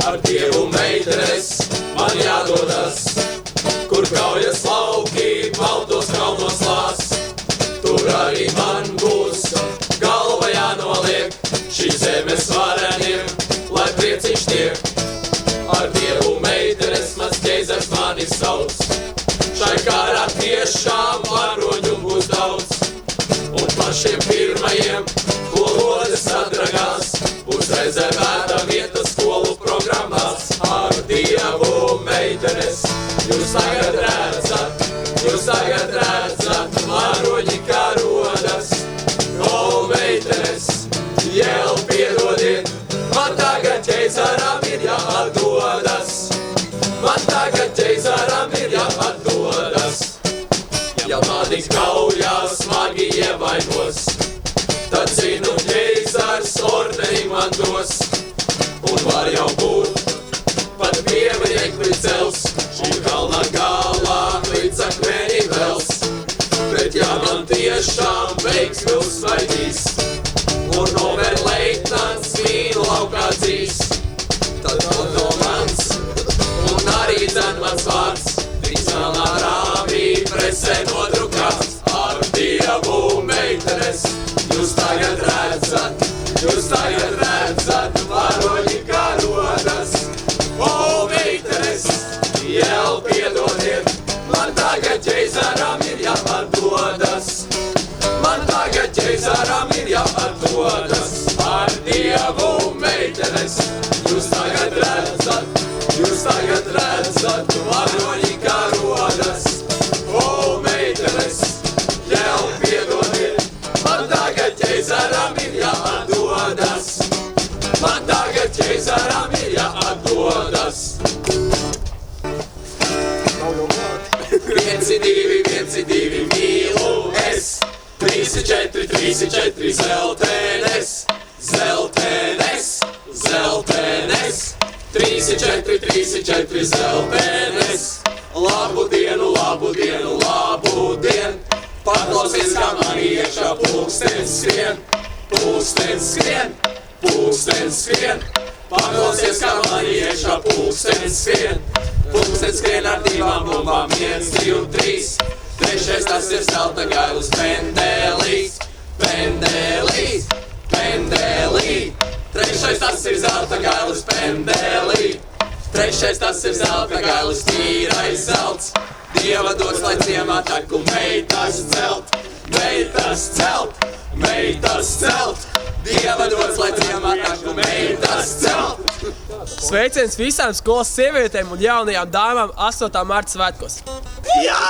Ar Dievu meitenes man jādodas, kur kaujas lauki, baltos kalnos lās. Tur arī man būs galva jānoliek, šī zemes vareniem, lai priecīgs tiek. Ar Dievu meitenes mans ķeizars mani sauc, šai kārā tiešām varoņu būs daudz. Un pašiem pirmajiem, ko lodes sadragās, būs rezervēta vieta skolu programmās. Ar Dievu meitenes jūs tagad redzat, varoņi kā rodas. O meitenes, jēl piedodiet, man tagad ķeizaram ir jāatdodas. Man tagad ķeizaram ir jāatdodas. Ja mani kaujā smagi ievainos, tad zinu ķeizars ordeni man dos. Un var jau būt, pat pieminiekli cels, šī kalna galā līdz akmeni vels. Bet ja man tiešām veiksmi uzsvaidīs, un nover leitnants mīnu laukā dzīs, tad no mans, un arī dzen mans vārds, trīs melnā rāmī presē nodrukāts. Ar Dievu meitenes jūs tagad redzat, varoņi kā rodas. O meitenes, jēl piedodiet, man tagad ķeizaram ir jāatdodas. Man tagad ķeizaram ir jāatdodas. Ar Dievu meitenes jūs tagad redzat, varoņi kā rodas. O meitenes, jēl piedodiet, man tagad ķeizaram ir jāatdodas. Man tagad ķeizaram ir jāatdodas. 1, 2, mīlu es, 3, 4, zeltenes. 3, 4, zeltenes. Labu dienu. Paklausies, kā man iekšā pulkstens skrien. Paklausies, kā man iekšā pulkstens skrien. Pulkstens skrien ar 2 bumbām, 1, 2 un 3. Trešais tas ir zelta gailis pendelīs. Trešais tas ir zelta gailis pendelī. Trešais tas ir zelta gailis tīrais zelts. Dieva dots, lai ciemā taku meitas celt. Dieva dots, lai ciemā taku meitas celt. Sveiciens visām skolas sievietēm un jaunajām dāmām 8. marta svētkos! Jā!